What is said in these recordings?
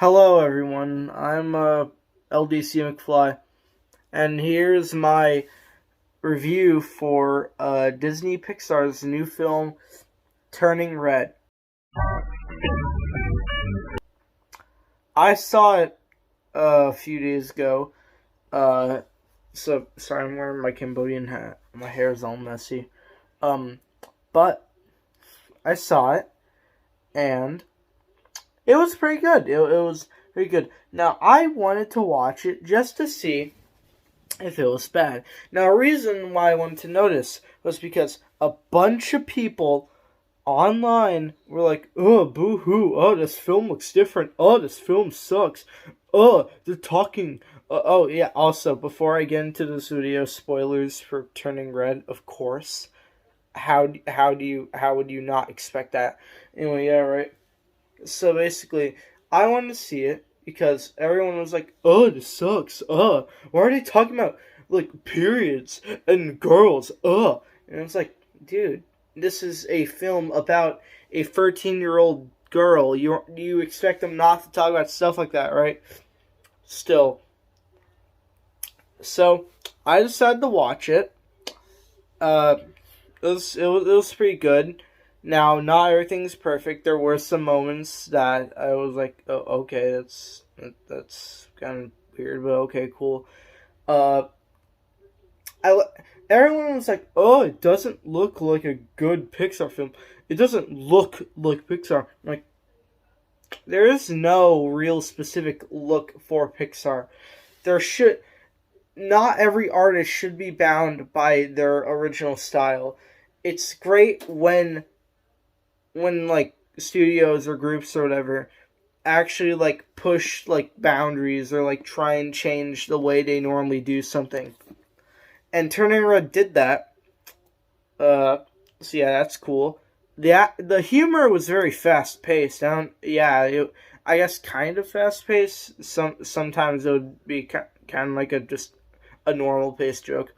Hello, everyone. I'm LDC McFly, and here's my review for Disney Pixar's new film, Turning Red. I saw it a few days ago. Uh, so sorry, I'm wearing my Cambodian hat. My hair's all messy. Um, but I saw it, and it was pretty good. It was pretty good. Now I wanted to watch it just to see if it was bad. Now, a reason why I wanted to notice was because a bunch of people online were like, "Oh, boo hoo! Oh, this film looks different. Oh, this film sucks. Oh, they're talking." Oh, yeah. Also, before I get into this video, spoilers for Turning Red, of course. How would you not expect that? Anyway, yeah, right. So basically, I wanted to see it because everyone was like, "Oh, this sucks. Why are they talking about like periods and girls? And it's like, dude, this is a film about a 13-year-old girl. You expect them not to talk about stuff like that, right? Still, so I decided to watch it. Uh, it was pretty good. Now, not everything's perfect. There were some moments that I was like, "Oh, okay, that's kind of weird, but okay, cool." Uh, I everyone was like, "Oh, it doesn't look like a good Pixar film. It doesn't look like Pixar." I'm like, there is no real specific look for Pixar. There should not every artist should be bound by their original style. It's great when like studios or groups or whatever actually like push like boundaries or like try and change the way they normally do something. And Turning Red did that. Uh, so yeah, that's cool. The humor was very fast paced. I guess kind of fast paced. Sometimes it would be kind of like a just a normal paced joke.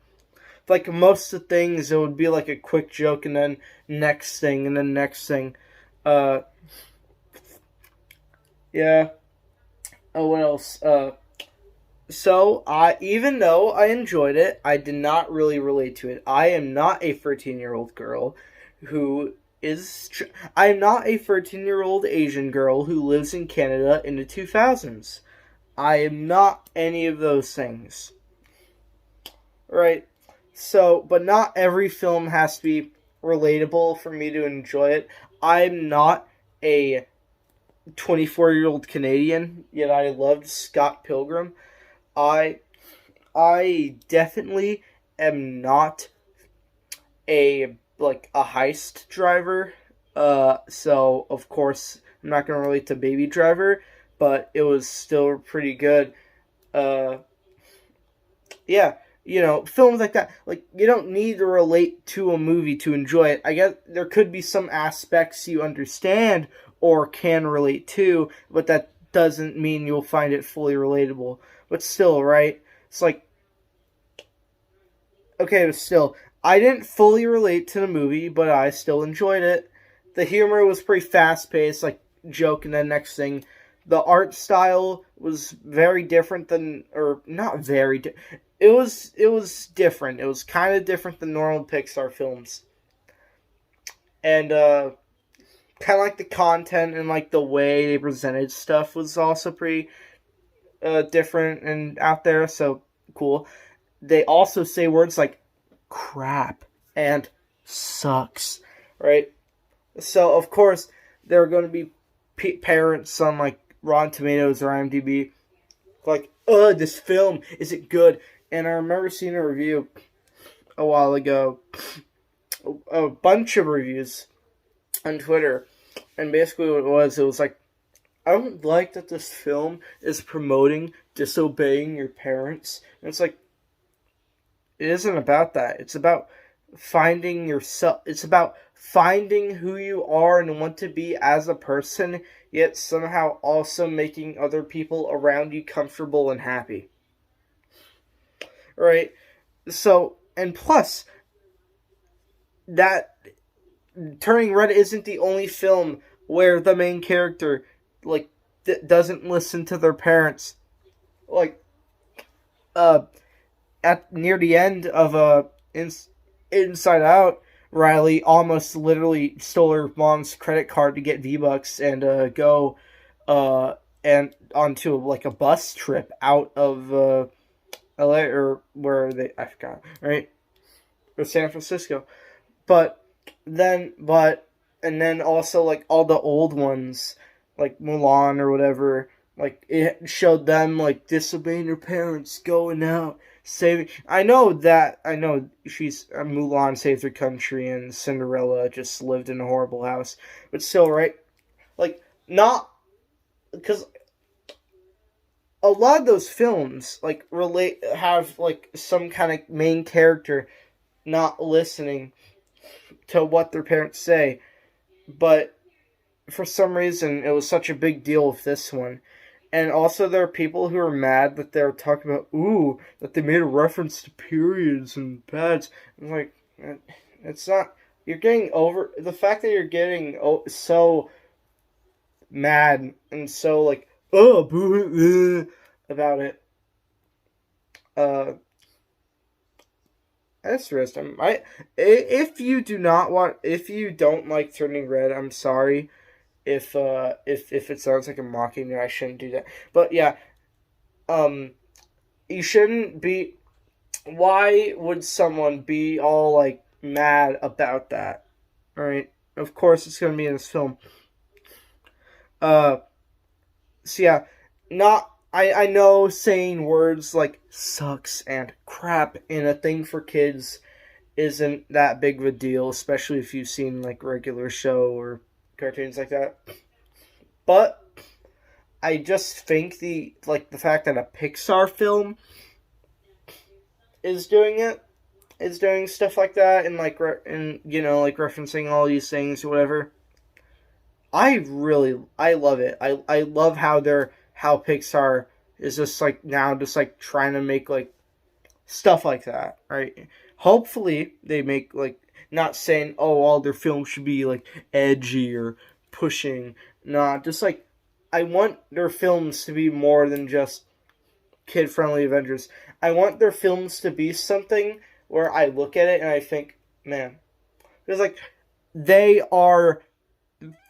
Like most of the things, it would be like a quick joke and then next thing and then next thing. Uh, yeah. Oh, what else? So I even though I enjoyed it, I did not really relate to it. I am not a 13-year-old girl who is. I am not a 13-year-old Asian girl who lives in Canada in the 2000s. I am not any of those things. Right? So, but not every film has to be relatable for me to enjoy it. I'm not a 24-year-old Canadian, yet I loved Scott Pilgrim. I I definitely am not a heist driver. So of course I'm not gonna relate to Baby Driver, but it was still pretty good. Uh, yeah, films like that. Like you don't need to relate to a movie to enjoy it. I guess there could be some aspects you understand or can relate to, but that doesn't mean you'll find it fully relatable. But still, right? It's like okay, but still, I didn't fully relate to the movie, but I still enjoyed it. The humor was pretty fast paced, like joke and then next thing. The art style was very different than, or not very. It was different. It was kind of different than normal Pixar films, and kind of like the content and like the way they presented stuff was also pretty different and out there. So cool. They also say words like crap and sucks, right? So of course there are going to be parents on like Rotten Tomatoes or IMDb like, this film is it good? And I remember seeing a review a while ago, a bunch of reviews on Twitter, and basically what it was like, I don't like that this film is promoting disobeying your parents. And it's like, it isn't about that. It's about finding yourself. It's about finding who you are and want to be as a person, yet somehow also making other people around you comfortable and happy. Right? So, and plus, that Turning Red isn't the only film where the main character, like, doesn't listen to their parents. Like, at near the end of Inside Out, Riley almost literally stole her mom's credit card to get V-Bucks and go and onto like a bus trip out of LA, or where are they? I forgot, right? Or San Francisco. But and then also like all the old ones, like Mulan or whatever, like it showed them like disobeying their parents, going out, saving. I know she's Mulan saved her country and Cinderella just lived in a horrible house, but still, right? Like, not because a lot of those films like have like some kind of main character not listening to what their parents say, but for some reason it was such a big deal with this one. And also there are people who are mad that they're talking about that they made a reference to periods and pads. I'm like, it's not. You're getting over the fact that you're getting so mad and so like about it. That's the rest. If you don't like Turning Red, I'm sorry. If it sounds like I'm mocking you, I shouldn't do that. But yeah, you shouldn't be. Why would someone be all like mad about that? All right. Of course, it's gonna be in this film. So yeah, not. I know saying words like sucks and crap in a thing for kids isn't that big of a deal, especially if you've seen like regular show or cartoons like that. But I just think the fact that a Pixar film is doing stuff like that, and like like referencing all these things or whatever. I love it. I love how Pixar is just like now just like trying to make like stuff like that, right? Hopefully they make like, not saying all their films should be like edgy or pushing. Nah, just like I want their films to be more than just kid-friendly Avengers. I want their films to be something where I look at it and I think, man, it's like they are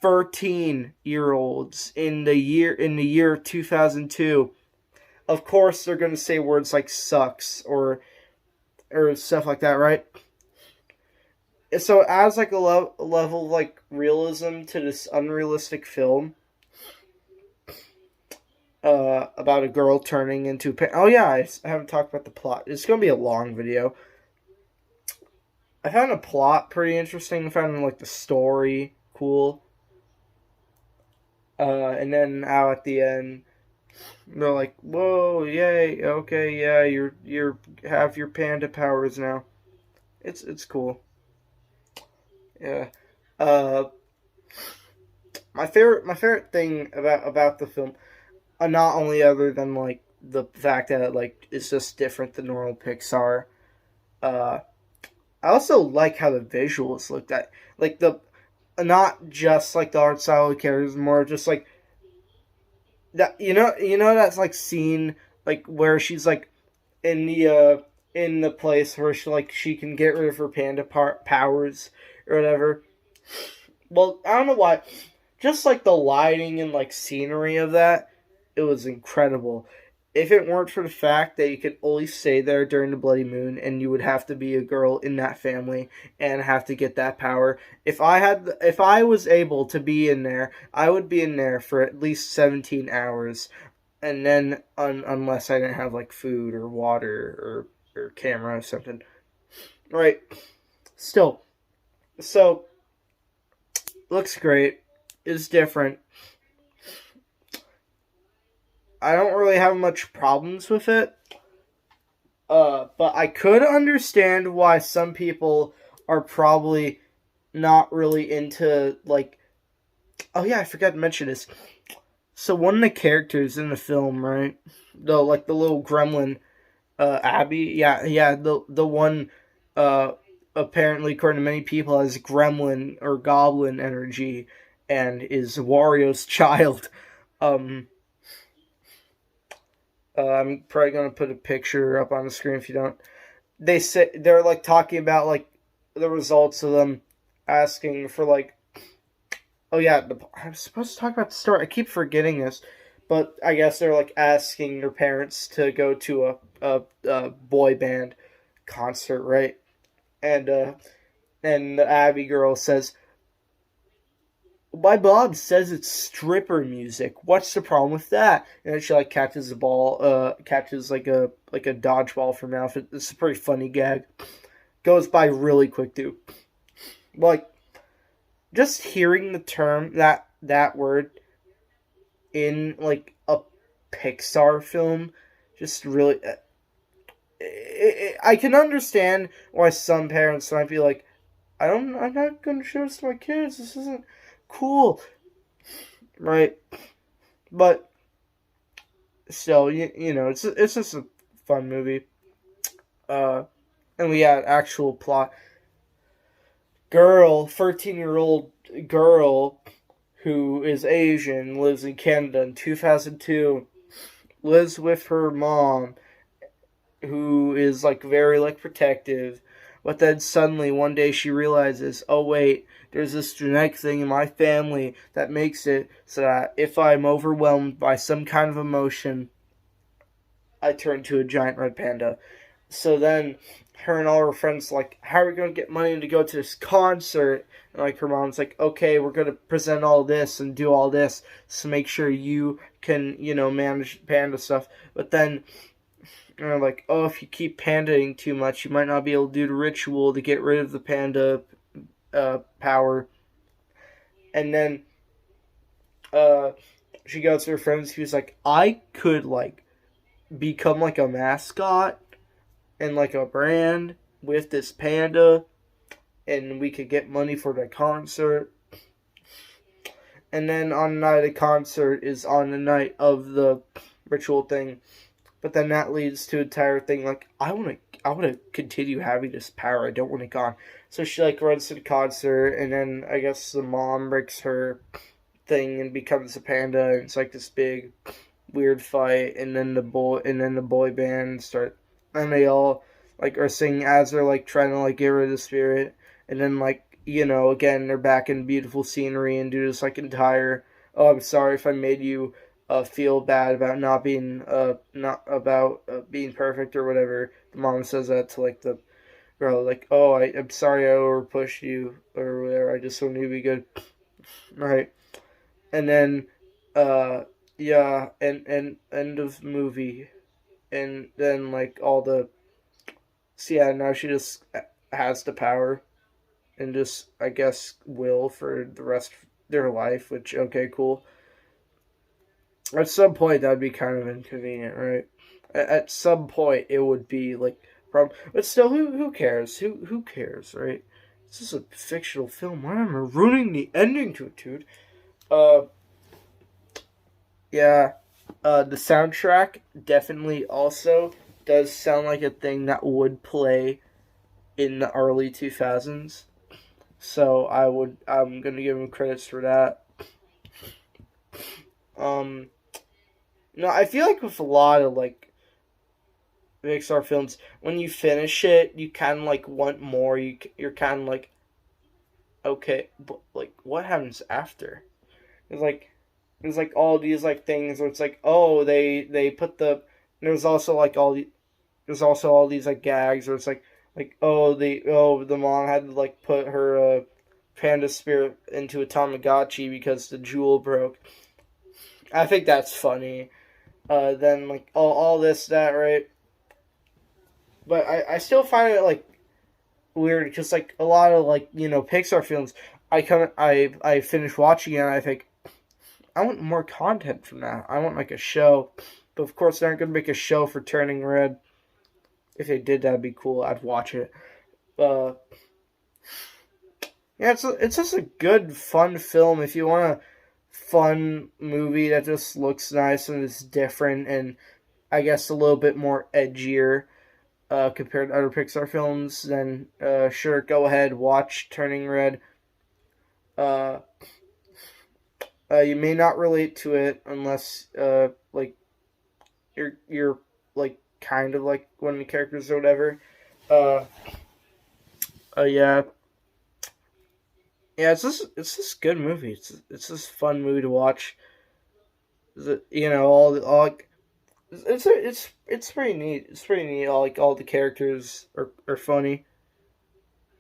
13-year-olds in the year 2002. Of course they're going to say words like sucks or stuff like that, right? So it adds like a level of like realism to this unrealistic film about a girl turning into oh yeah, I haven't talked about the plot. It's going to be a long video. I found the plot pretty interesting. I found like the story cool. And then now at the end, they're like, "Whoa, yay, okay, yeah, you're have your panda powers now." It's cool. Yeah. My favorite thing about the film, not only other than like the fact that it, like it's just different than normal Pixar. I also like how the visuals looked at, like the not just like the art style of the characters, more just like that. That's like scene like where she's like in the place where she can get rid of her panda powers or whatever. Well, I don't know why. Just like the lighting and like scenery of that, it was incredible. If it weren't for the fact that you could only stay there during the Bloody Moon and you would have to be a girl in that family and have to get that power, if I was able to be in there, I would be in there for at least 17 hours, and then unless I didn't have like food or water or camera or something, right? Still, so looks great. It's different. I don't really have much problems with it. But I could understand why some people are probably not really into, like... Oh yeah, I forgot to mention this. So one of the characters in the film, right? The little gremlin, Abby. Yeah, the one, apparently, according to many people, has gremlin or goblin energy and is Wario's child. Um, I'm probably gonna put a picture up on the screen if you don't. They say they're like talking about like the results of them asking for like. Oh yeah, I'm supposed to talk about the story. I keep forgetting this, but I guess they're like asking their parents to go to a boy band concert, right? And the Abby girl says, "My mom says it's stripper music. What's the problem with that?" And then she like catches the ball, catches like a dodgeball from mouth. It's a pretty funny gag. Goes by really quick too. Like just hearing the term that word in like a Pixar film, just really. I can understand why some parents might be like, I'm not gonna show this to my kids. This isn't cool, right? But still, you know, it's just a fun movie. And we had actual plot. 13-year-old girl who is Asian, lives in Canada in 2002, lives with her mom, who is like very like protective, but then suddenly one day she realizes, oh wait, there's this genetic thing in my family that makes it so that if I'm overwhelmed by some kind of emotion, I turn to a giant red panda. So then her and all her friends like, how are we going to get money to go to this concert? And like her mom's like, okay, we're going to present all this and do all this to make sure you can, you know, manage panda stuff. But then they're like, oh, if you keep pandaing too much, you might not be able to do the ritual to get rid of the panda power. And then she goes to her friends who's like, I could like become like a mascot and like a brand with this panda, and we could get money for the concert. And then on the night of the concert is on the night of the ritual thing. But then that leads to a entire thing like, I want to continue having this power. I don't want it gone. So she like runs to the concert, and then I guess the mom breaks her thing and becomes a panda, and it's like this big weird fight. And then the boy band start, and they all like are singing as they're like trying to like get rid of the spirit. And then like, you know, again they're back in beautiful scenery and do this like entire, oh, I'm sorry if I made you feel bad about not being being perfect or whatever. The mom says that to like the girl, like, oh, I'm sorry I over pushed you or whatever. I just want you to be good, right? And then yeah, and end of movie. And then like all the, so yeah, now she just has the power and just, I guess, will for the rest of their life, which, okay, cool. At some point, that'd be kind of inconvenient, right? At some point, it would be like problem. But still, who cares? Who cares, right? This is a fictional film. Why am I ruining the ending to it, dude? Uh, yeah. The soundtrack definitely also does sound like a thing that would play in the early 2000s. So I'm gonna give him credits for that. No, I feel like with a lot of like Pixar films, when you finish it, you kind of like want more. You're kind of like, okay, but like what happens after? There's like all these like things where it's like, oh, they put the, there's also like there's also all these like gags where it's like, oh, the mom had to like put her panda spirit into a Tamagotchi because the jewel broke. I think that's funny. Then like all this that, right? But I still find it like weird because like a lot of like, you know, Pixar films, I finish watching it and I think, I want more content from that. I want like a show. But of course they aren't gonna make a show for Turning Red. If they did, that'd be cool. I'd watch it. Uh, yeah, it's just a good, fun film. If you want a fun movie that just looks nice and is different and I guess a little bit more edgier compared to other Pixar films, then sure, go ahead, watch Turning Red. Uh, You may not relate to it unless like you're like kind of like one of the characters or whatever. Uh, yeah, yeah. It's this good movie. It's this fun movie to watch. You know, all like, it's pretty neat. It's pretty neat. All the characters are funny,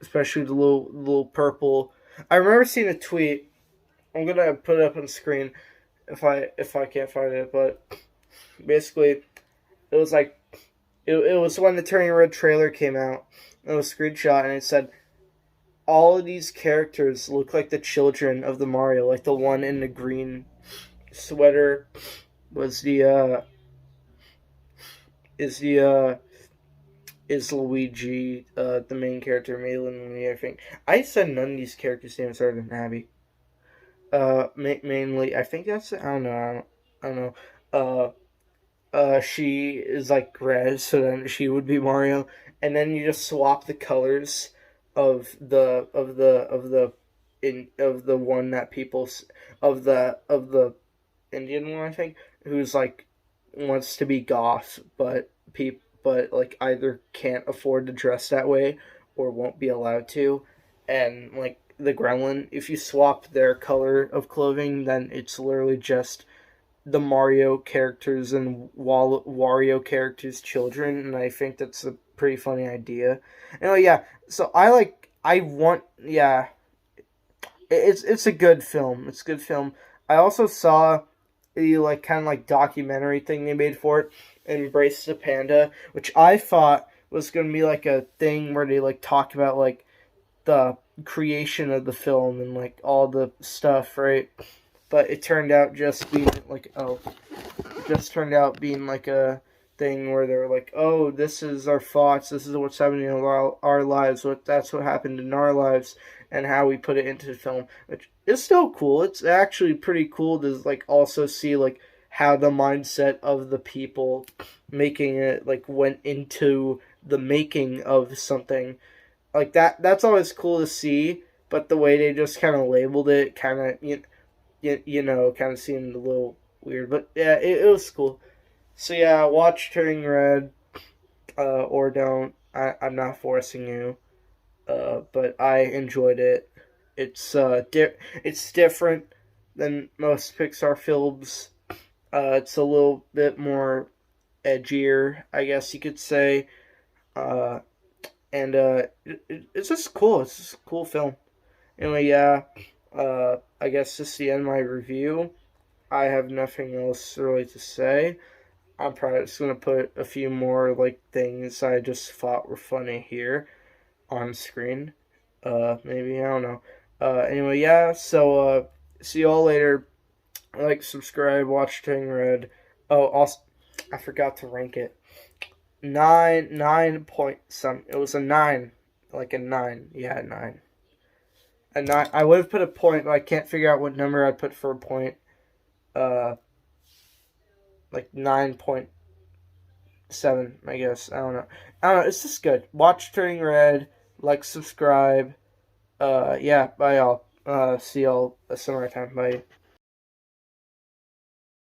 especially the little purple. I remember seeing a tweet. I'm gonna put it up on the screen if I can't find it, but basically it was like it was when the Turning Red trailer came out. It was a screenshot and it said all of these characters look like the children of the Mario. Like the one in the green sweater was the is the is Luigi, the main character, mainly, I think. I said none of these characters' names started with Abby. Mainly, I think that's it. I don't know. I don't know. She is like red, so then she would be Mario, and then you just swap the colors of the one that of the Indian one, I think, who's like wants to be goth, but like either can't afford to dress that way or won't be allowed to, and like the Gremlin, if you swap their color of clothing, then it's literally just the Mario characters and Wario characters' children, and I think that's a pretty funny idea. Anyway, yeah. So I want, yeah. It's a good film. It's a good film. I also saw the like kind of like documentary thing they made for it, Embrace the Panda, which I thought was gonna be like a thing where they like talk about like the creation of the film and like all the stuff, right? But it turned out just turned out being like a thing where they're like, oh, this is our thoughts, this is what's happening in our lives, that's what happened in our lives, and how we put it into the film, which is still cool. It's actually pretty cool to like also see like how the mindset of the people making it like went into the making of something like that. That's always cool to see, but the way they just kind of labeled it kind of kind of seemed a little weird, but yeah, it was cool. So yeah, watch Turning Red, or don't. I'm not forcing you, but I enjoyed it. It's different than most Pixar films. It's a little bit more edgier, I guess you could say. Uh, and it's just cool. It's just a cool film. Anyway, yeah. I guess this is the end of my review. I have nothing else really to say. I'm probably just gonna put a few more like things I just thought were funny here on screen. Maybe I don't know. Anyway, yeah. So see you all later. Like, subscribe, watch Turning Red. Oh, also, I forgot to rank it. 9 point some. It was a 9, like a 9. Yeah, 9. A 9. I would have put a point, but I can't figure out what number I'd put for a point. Uh, like 9.7, I guess. I don't know. It's just good. Watch Turning Red. Like, subscribe. Yeah. Bye, y'all. See y'all some other time. Bye.